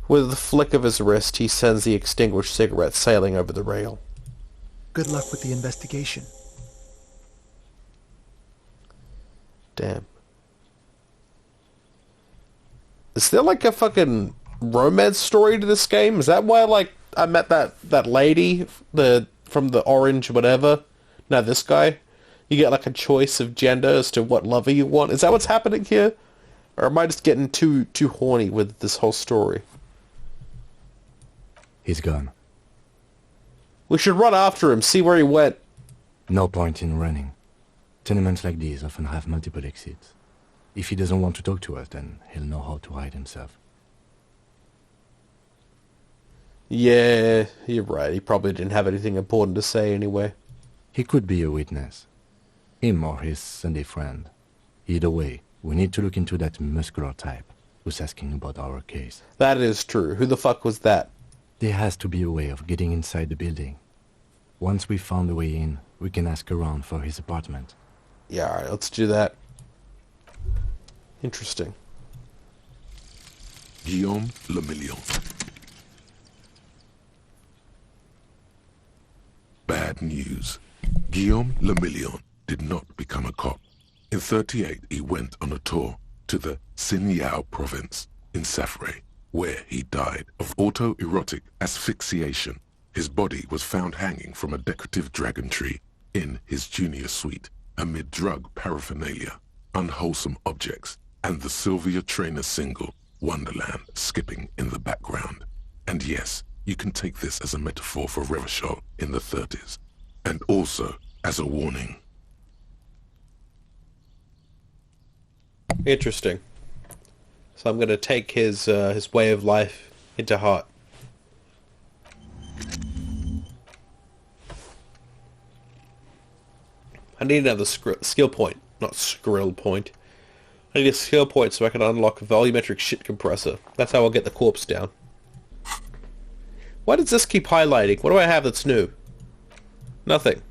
With a flick of his wrist, he sends the extinguished cigarette sailing over the rail. Good luck with the investigation. Damn. Is there like a fucking romance story to this game? Is that why, like, I met that lady, from the orange whatever? No, this guy? You get like a choice of gender as to what lover you want. Is that what's happening here? Or am I just getting too horny with this whole story? He's gone. We should run after him, see where he went. No point in running. Tenements like these often have multiple exits. If he doesn't want to talk to us, then he'll know how to hide himself. Yeah, you're right. He probably didn't have anything important to say anyway. He could be a witness. Him or his Sunday friend. Either way, we need to look into that muscular type who's asking about our case. That is true. Who the fuck was that? There has to be a way of getting inside the building. Once we've found a way in, we can ask around for his apartment. Yeah, alright, let's do that. Interesting. Guillaume Lemillion. Bad news. Guillaume Lemillion did not become a cop. In 1938, he went on a tour to the Sinyao province in Safre, where he died of autoerotic asphyxiation. His body was found hanging from a decorative dragon tree in his junior suite, amid drug paraphernalia, unwholesome objects, and the Sylvia Trainer single, Wonderland, skipping in the background. And yes, you can take this as a metaphor for Revachol in the 30s, and also as a warning. Interesting. So I'm going to take his way of life into heart. I need another skill point, not skrill point. I need a skill point so I can unlock a volumetric shit compressor. That's how I'll get the corpse down. Why does this keep highlighting? What do I have that's new? Nothing.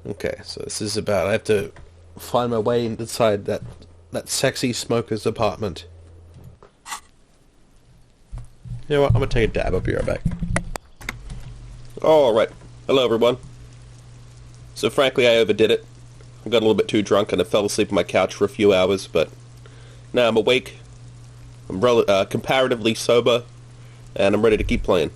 Okay, so this is about... I have to find my way inside that sexy smoker's apartment. You know what? I'm gonna take a dab. I'll be right back. Alright. Hello, everyone. So frankly, I overdid it. I got a little bit too drunk and I fell asleep on my couch for a few hours, but now I'm awake. I'm comparatively sober, and I'm ready to keep playing.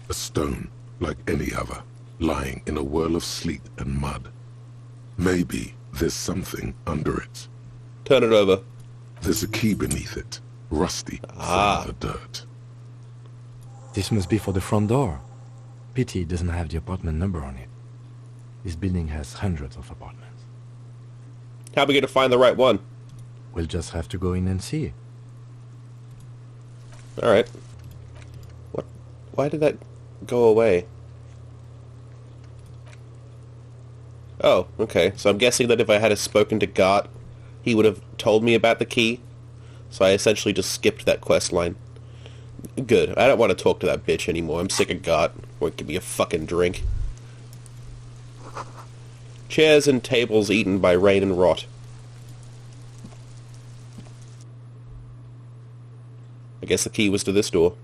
A stone, like any other, lying in a whirl of sleet and mud. Maybe there's something under it. Turn it over. There's a key beneath it, rusty from the dirt. This must be for the front door. Pity it doesn't have the apartment number on it. This building has hundreds of apartments. How are we going to find the right one? We'll just have to go in and see. Alright. What? Why did that go away? Oh, okay. So I'm guessing that if I had spoken to Gart, he would have told me about the key. So I essentially just skipped that quest line. Good. I don't want to talk to that bitch anymore. I'm sick of Gart. Won't give me a fucking drink. Chairs and tables eaten by rain and rot. I guess the key was to this door.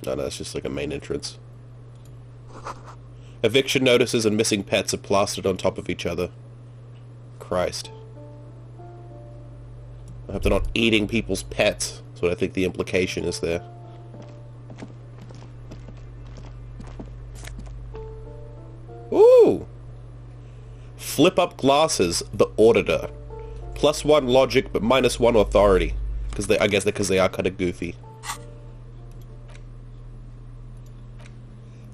No, it's just like a main entrance. Eviction notices and missing pets are plastered on top of each other. Christ. I hope they're not eating people's pets. That's what I think the implication is there. Ooh! Flip up glasses, the auditor. +1 logic, but -1 authority. I guess because they are kind of goofy.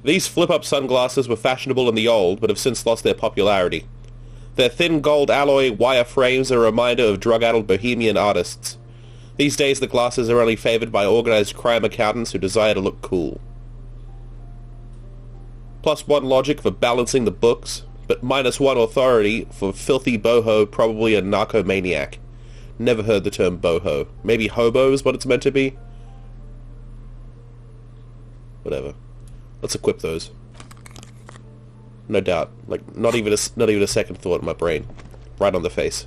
These flip-up sunglasses were fashionable in the old, but have since lost their popularity. Their thin gold alloy wire frames are a reminder of drug-addled bohemian artists. These days the glasses are only favored by organized crime accountants who desire to look cool. +1 logic for balancing the books, but -1 authority for filthy boho, probably a narcomaniac. Never heard the term boho. Maybe hobo is what it's meant to be? Whatever. Let's equip those. No doubt. Like, not even a second thought in my brain. Right on the face.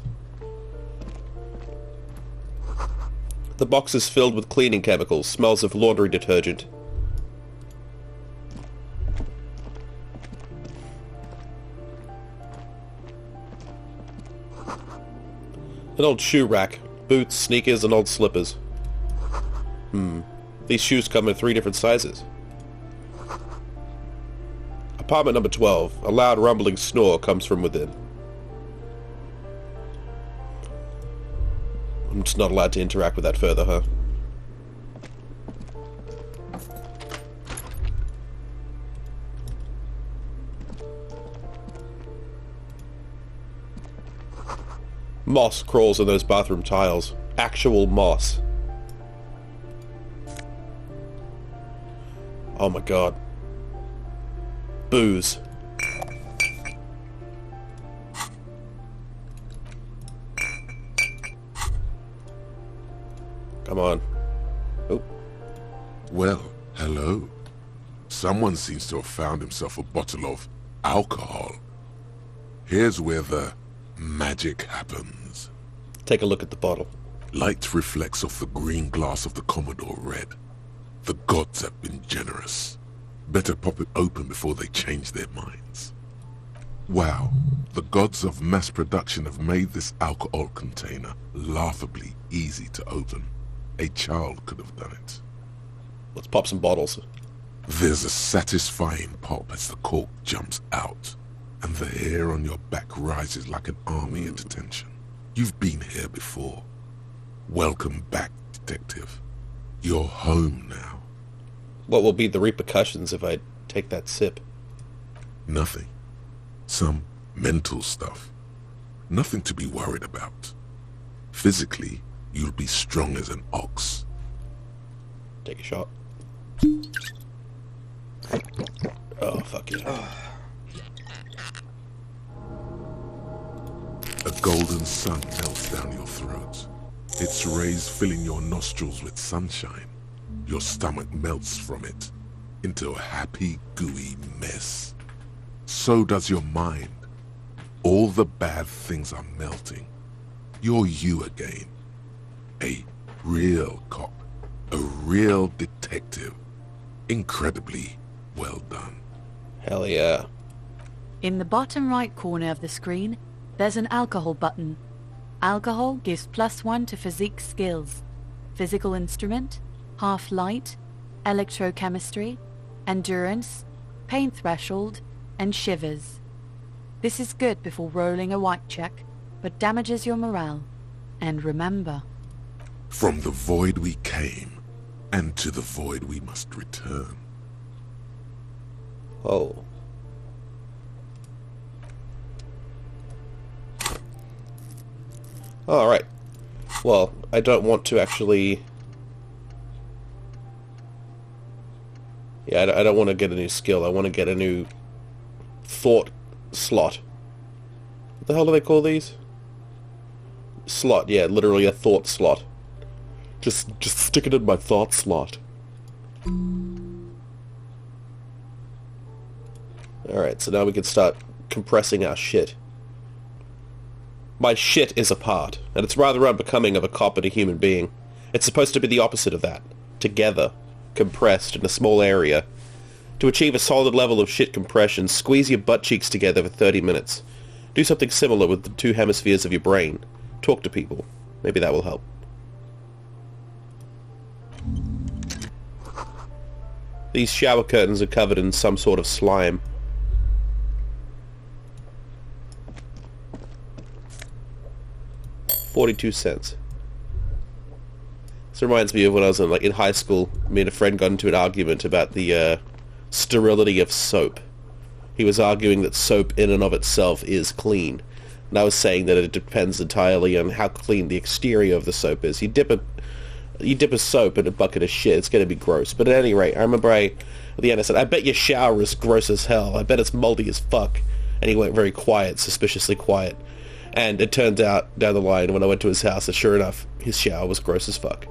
The box is filled with cleaning chemicals, smells of laundry detergent. An old shoe rack. Boots, sneakers, and old slippers. These shoes come in 3 different sizes. Apartment number 12. A loud rumbling snore comes from within. I'm just not allowed to interact with that further, huh? Moss crawls on those bathroom tiles. Actual moss. Oh my god. Booze. Come on. Oh. Well, hello. Someone seems to have found himself a bottle of alcohol. Here's where the magic happens. Take a look at the bottle. Light reflects off the green glass of the Commodore red. The gods have been generous. Better pop it open before they change their minds. Wow, the gods of mass production have made this alcohol container laughably easy to open. A child could have done it. Let's pop some bottles. There's a satisfying pop as the cork jumps out, and the hair on your back rises like an army at attention. You've been here before. Welcome back, detective. You're home now. What will be the repercussions if I take that sip? Nothing. Some mental stuff. Nothing to be worried about. Physically, you'll be strong as an ox. Take a shot. Oh, fuck yeah. A golden sun melts down your throat. Its rays filling your nostrils with sunshine. Your stomach melts from it into a happy, gooey mess. So does your mind. All the bad things are melting. You're you again. A real cop. A real detective. Incredibly well done. Hell yeah. In the bottom right corner of the screen, there's an alcohol button. Alcohol gives +1 to physique skills. Physical instrument, half light, electrochemistry, endurance, pain threshold, and shivers. This is good before rolling a white check, but damages your morale. And remember, from the void we came, and to the void we must return. Oh. Alright. Well, I don't want to actually... Yeah, I don't want to get a new skill. I want to get a new thought slot. What the hell do they call these? Slot, yeah, literally a thought slot. Just stick it in my thought slot. Alright, so now we can start compressing our shit. My shit is a part, and it's rather unbecoming of a cop and a human being. It's supposed to be the opposite of that. Together. Compressed in a small area. To achieve a solid level of shit compression, squeeze your butt cheeks together for 30 minutes. Do something similar with the 2 hemispheres of your brain. Talk to people. Maybe that will help. These shower curtains are covered in some sort of slime. $0.42. This reminds me of when I was in high school. Me and a friend got into an argument about the sterility of soap. He was arguing that soap in and of itself is clean. And I was saying that it depends entirely on how clean the exterior of the soap is. You dip a soap in a bucket of shit, it's going to be gross. But at any rate, I remember at the end I said, I bet your shower is gross as hell. I bet it's moldy as fuck. And he went very quiet, suspiciously quiet. And it turned out, down the line, when I went to his house, that sure enough, his shower was gross as fuck.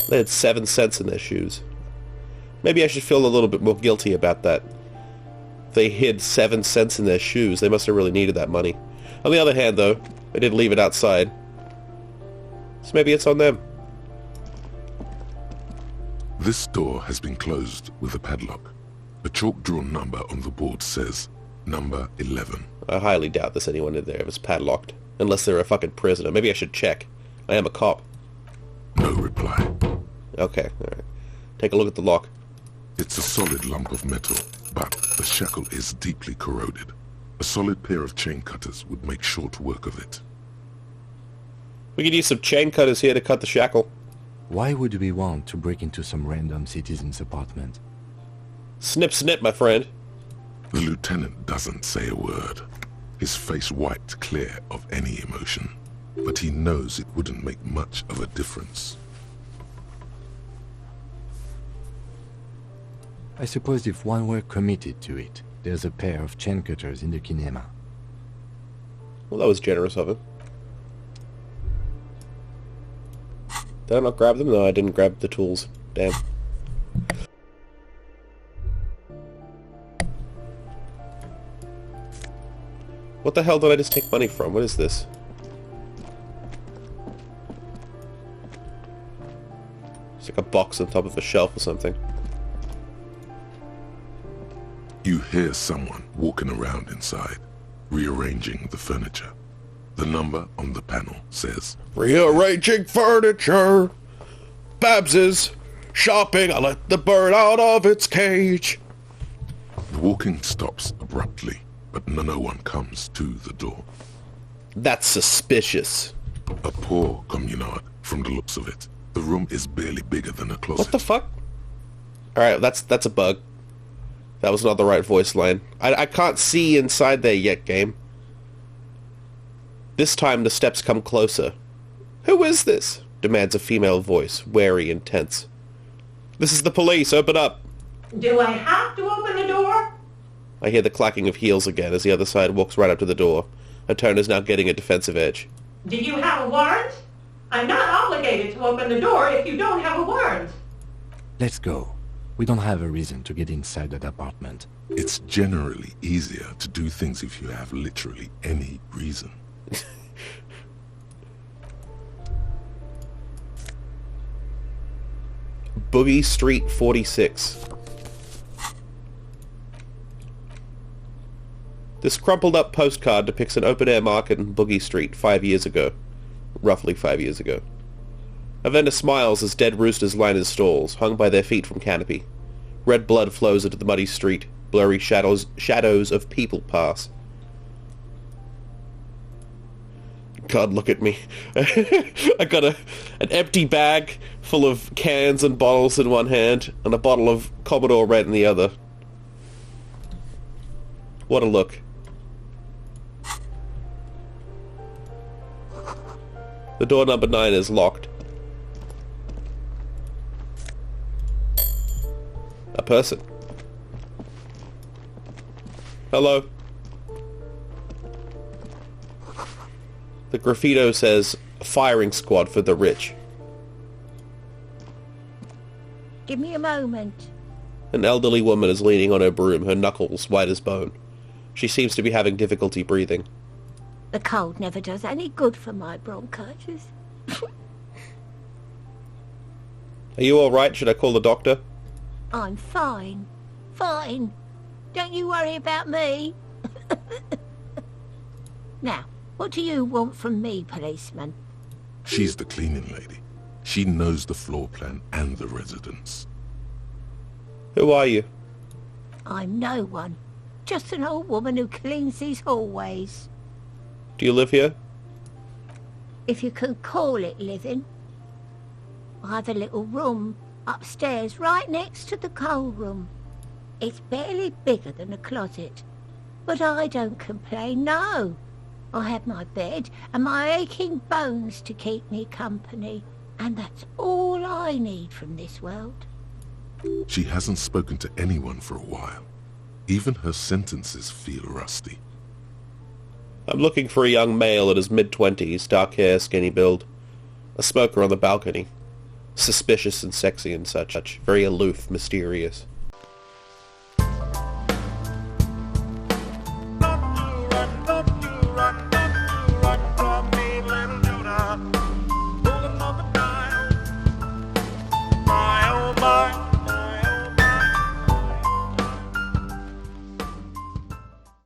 They had 7 cents in their shoes. Maybe I should feel a little bit more guilty about that. They hid 7 cents in their shoes. They must have really needed that money. On the other hand, though, they did leave it outside. So maybe it's on them. This door has been closed with a padlock. A chalk-drawn number on the board says, number 11. I highly doubt there's anyone in there if it's padlocked. Unless they're a fucking prisoner. Maybe I should check. I am a cop. No reply. Okay, alright. Take a look at the lock. It's a solid lump of metal, but the shackle is deeply corroded. A solid pair of chain cutters would make short work of it. We could use some chain cutters here to cut the shackle. Why would we want to break into some random citizen's apartment? Snip, snip, my friend. The lieutenant doesn't say a word. His face wiped clear of any emotion. But he knows it wouldn't make much of a difference. I suppose if one were committed to it, there's a pair of chain cutters in the kinema. Well, that was generous of him. Did I not grab them? No, I didn't grab the tools. Damn. What the hell did I just take money from? What is this? It's like a box on top of a shelf or something. You hear someone walking around inside, rearranging the furniture. The number on the panel says, Rearranging furniture. Babs's shopping. I let the bird out of its cage. The walking stops abruptly, but no one comes to the door. That's suspicious. A poor communard, from the looks of it. The room is barely bigger than a closet. What the fuck? Alright, that's a bug. That was not the right voice line. I can't see inside there yet, game. This time the steps come closer. Who is this? Demands a female voice, wary and tense. This is the police, open up. Do I have to open the door? I hear the clacking of heels again as the other side walks right up to the door. Her tone is now getting a defensive edge. Do you have a warrant? I'm not obligated to open the door if you don't have a warrant. Let's go. We don't have a reason to get inside that apartment. It's generally easier to do things if you have literally any reason. Boogie Street 46. This crumpled up postcard depicts an open-air market in Boogie Street 5 years ago. Roughly 5 years ago. A vendor smiles as dead roosters line his stalls, hung by their feet from canopy. Red blood flows into the muddy street. Blurry shadows of people pass. God, look at me. I got an empty bag full of cans and bottles in one hand, and a bottle of Commodore Red in the other. What a look. The door number 9 is locked. A person. Hello. The graffito says, firing squad for the rich. Give me a moment. An elderly woman is leaning on her broom, her knuckles white as bone. She seems to be having difficulty breathing. The cold never does any good for my bronchitis. Are you alright? Should I call the doctor? I'm fine. Fine. Don't you worry about me. Now, what do you want from me, policeman? She's the cleaning lady. She knows the floor plan and the residence. Who are you? I'm no one. Just an old woman who cleans these hallways. Do you live here? If you can call it living. I have a little room upstairs right next to the coal room. It's barely bigger than a closet. But I don't complain, no. I have my bed and my aching bones to keep me company. And that's all I need from this world. She hasn't spoken to anyone for a while. Even her sentences feel rusty. I'm looking for a young male in his mid-20s, dark hair, skinny build. A smoker on the balcony. suspicious and sexy and such. Very aloof, mysterious.